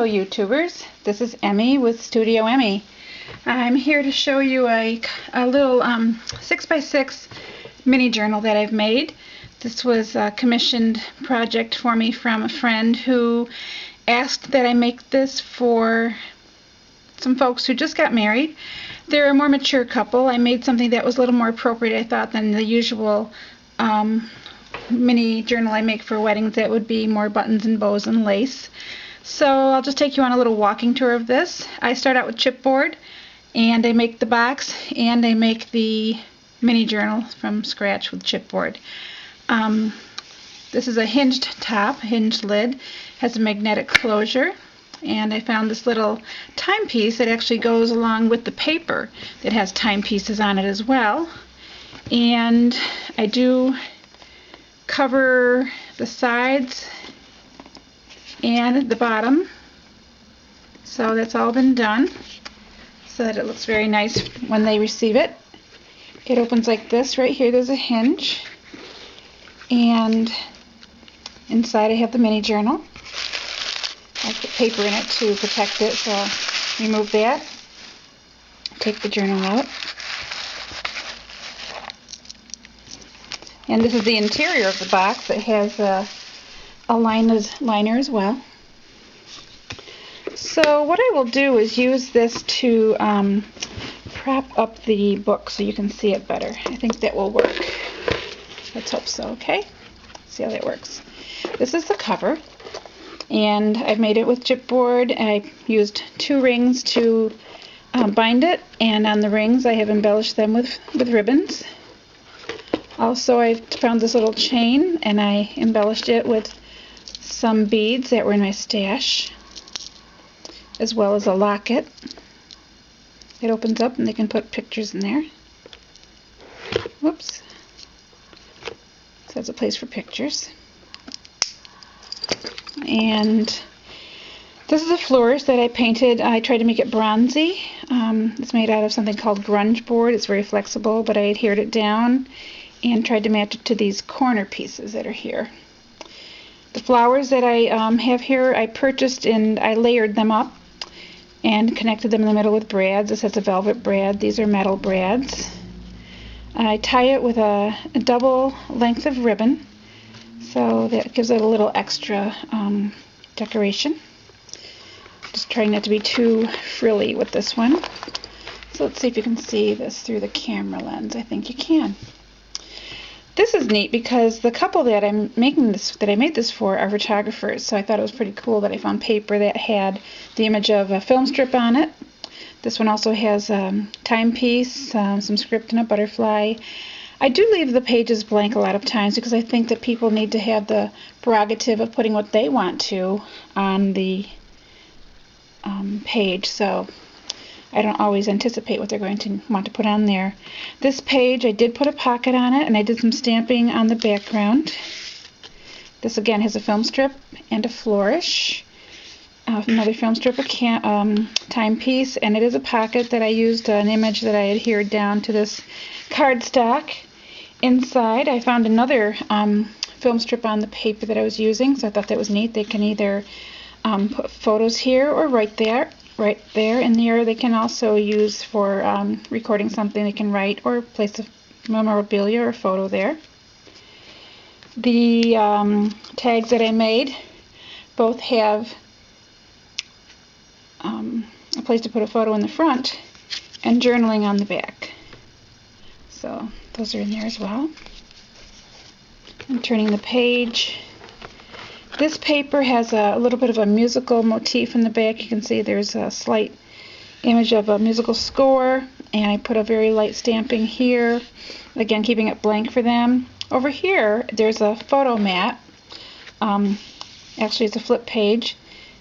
YouTubers, this is Emmy with Studio Emmy. I'm here to show you a little 6x6 mini journal that I've made. This was a commissioned project for me from a friend who asked that I make this for some folks who just got married. They're a more mature couple. I made something that was a little more appropriate, I thought, than the usual mini journal I make for weddings that would be more buttons and bows and lace. So I'll just take you on a little walking tour of this. I start out with chipboard, and I make the box, and I make the mini journal from scratch with chipboard. This is a hinged top, hinged lid, has a magnetic closure, and I found this little timepiece that actually goes along with the paper that has timepieces on it as well. And I do cover the sides and the bottom, so that's all been done so that it looks very nice when they receive it. It opens like this. Right here there's a hinge, and inside I have the mini journal. I put paper in it to protect it, so I'll remove that, take the journal out. And this is the interior of the box. It has a liner as well. So what I will do is use this to prop up the book so you can see it better. I think that will work. Let's hope so, okay? See how that works. This is the cover, and I've made it with chipboard. I used 2 rings to bind it, and on the rings I have embellished them with ribbons. Also, I found this little chain, and I embellished it with some beads that were in my stash, as well as a locket. It opens up and they can put pictures in there. Whoops. So that's a place for pictures. And this is a flourish that I painted. I tried to make it bronzy. It's made out of something called grunge board. It's very flexible, but I adhered it down and tried to match it to these corner pieces that are here. The flowers that I have here, I purchased and I layered them up and connected them in the middle with brads. This has a velvet brad. These are metal brads. I tie it with a double length of ribbon, so that gives it a little extra decoration. Just trying not to be too frilly with this one. So let's see if you can see this through the camera lens. I think you can. This is neat because the couple that I made this for are photographers, so I thought it was pretty cool that I found paper that had the image of a film strip on it. This one also has a timepiece, some script, and a butterfly. I do leave the pages blank a lot of times because I think that people need to have the prerogative of putting what they want to on the page, so I don't always anticipate what they're going to want to put on there. This page, I did put a pocket on it, and I did some stamping on the background. This again has a film strip and a flourish. Another film strip, a timepiece, and it is a pocket that I used an image that I adhered down to this cardstock. Inside, I found another film strip on the paper that I was using, so I thought that was neat. They can either put photos here or right there in there. They can also use for recording something. They can write or place a memorabilia or photo there. The tags that I made both have a place to put a photo in the front and journaling on the back. So those are in there as well. I'm turning the page. This paper has a little bit of a musical motif in the back. You can see there's a slight image of a musical score, and I put a very light stamping here, again keeping it blank for them. Over here there's a photo mat. Actually it's a flip page.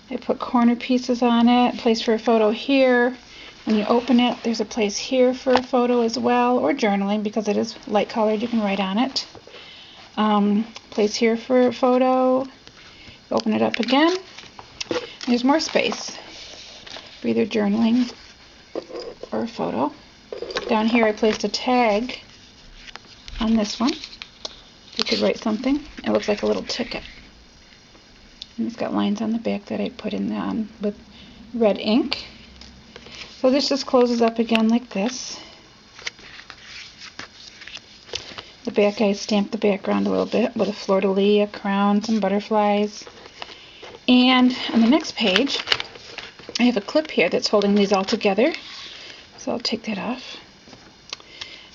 I put corner pieces on it, place for a photo here. When you open it, there's a place here for a photo as well, or journaling because it is light colored, you can write on it. Place here for a photo. Open it up again. There's more space for either journaling or a photo. Down here I placed a tag on this one. You could write something. It looks like a little ticket. And it's got lines on the back that I put in with red ink. So this just closes up again like this. The back, I stamped the background a little bit with a fleur-de-lis, a crown, some butterflies. And on the next page, I have a clip here that's holding these all together. So I'll take that off.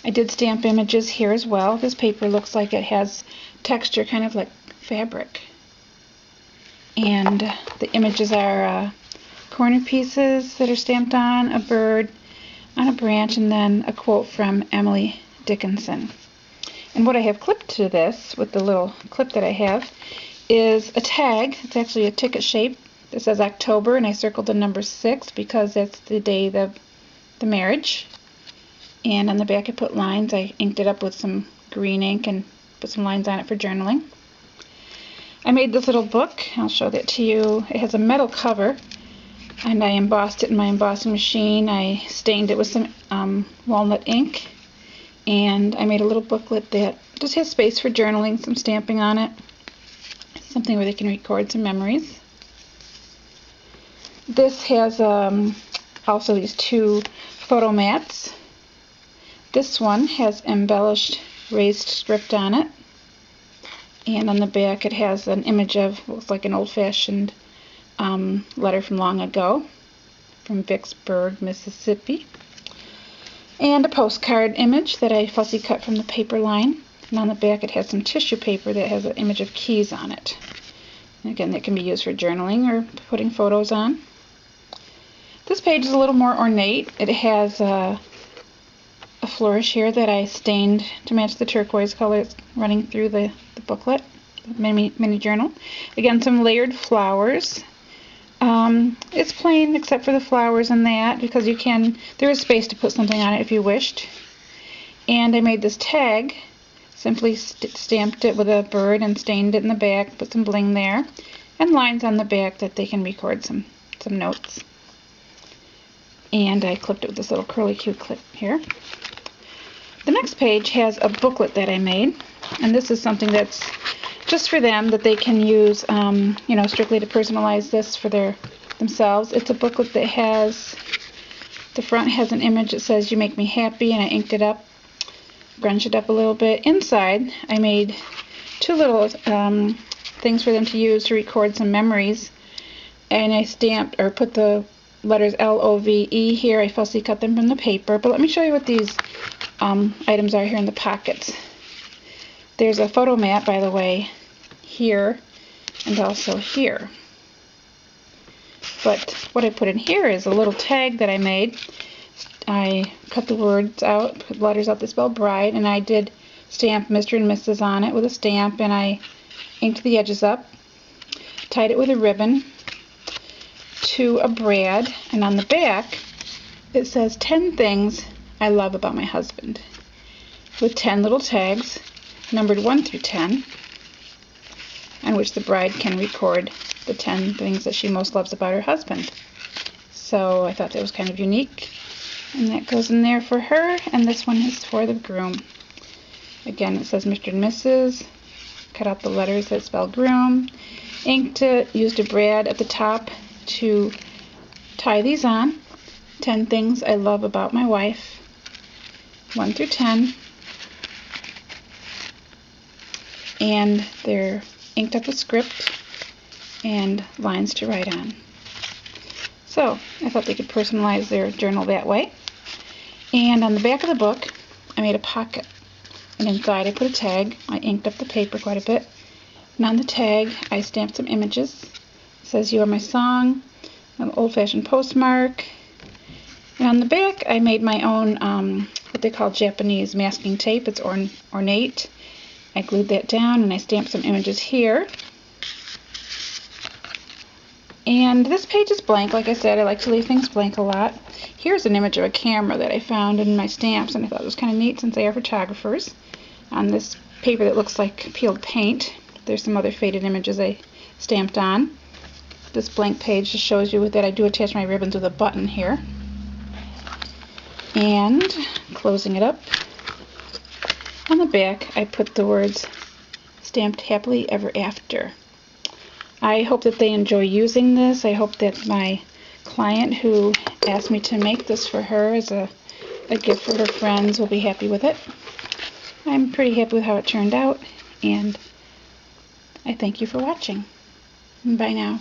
I did stamp images here as well. This paper looks like it has texture, kind of like fabric. And the images are corner pieces that are stamped on, a bird on a branch, and then a quote from Emily Dickinson. And what I have clipped to this, with the little clip that I have, is a tag. It's actually a ticket shape that says October, and I circled the number 6 because that's the day of the marriage. And on the back I put lines. I inked it up with some green ink and put some lines on it for journaling. I made this little book. I'll show that to you. It has a metal cover, and I embossed it in my embossing machine. I stained it with some walnut ink, and I made a little booklet that just has space for journaling, some stamping on it, something where they can record some memories. This has also these 2 photo mats. This one has embellished raised script on it, and on the back it has an image of what looks like an old-fashioned letter from long ago from Vicksburg, Mississippi, and a postcard image that I fussy cut from the paper line. And on the back it has some tissue paper that has an image of keys on it. And again, that can be used for journaling or putting photos on. This page is a little more ornate. It has a flourish here that I stained to match the turquoise color that's running through the booklet, the mini journal. Again, some layered flowers. It's plain except for the flowers and that, because there is space to put something on it if you wished. And I made this tag, simply stamped it with a bird and stained it in the back, put some bling there, and lines on the back that they can record some notes. And I clipped it with this little curly Q clip here. The next page has a booklet that I made, and this is something that's just for them, that they can use, strictly to personalize this for themselves. It's a booklet that has, the front has an image that says, "You make me happy," and I inked it up, grunged it up a little bit. Inside, I made 2 little things for them to use to record some memories, and I stamped, or put the letters L-O-V-E here. I fussy cut them from the paper, but let me show you what these items are here in the pockets. There's a photo mat, by the way, here and also here. But what I put in here is a little tag that I made. I cut the words out, put letters out that spell bride, and I did stamp Mr. and Mrs. on it with a stamp, and I inked the edges up, tied it with a ribbon to a brad, and on the back it says 10 things I love about my husband, with 10 little tags numbered 1 through 10, on which the bride can record the 10 things that she most loves about her husband. So I thought that was kind of unique, and that goes in there for her, and this one is for the groom. Again, it says Mr. and Mrs. Cut out the letters that spell groom, inked it, used a brad at the top to tie these on. 10 things I love about my wife, 1 through 10, and they're inked up with script and lines to write on. So I thought they could personalize their journal that way. And on the back of the book I made a pocket, and inside I put a tag. I inked up the paper quite a bit, and on the tag I stamped some images. It says, "You are my song," an old-fashioned postmark, and on the back I made my own what they call Japanese masking tape. It's ornate. I glued that down, and I stamped some images here. And this page is blank. Like I said, I like to leave things blank a lot. Here's an image of a camera that I found in my stamps, and I thought it was kind of neat since they are photographers. On this paper that looks like peeled paint, there's some other faded images I stamped on. This blank page just shows you that I do attach my ribbons with a button here. And closing it up, on the back I put the words "Stamped happily ever after." I hope that they enjoy using this. I hope that my client who asked me to make this for her as a gift for her friends will be happy with it. I'm pretty happy with how it turned out, and I thank you for watching. Bye now.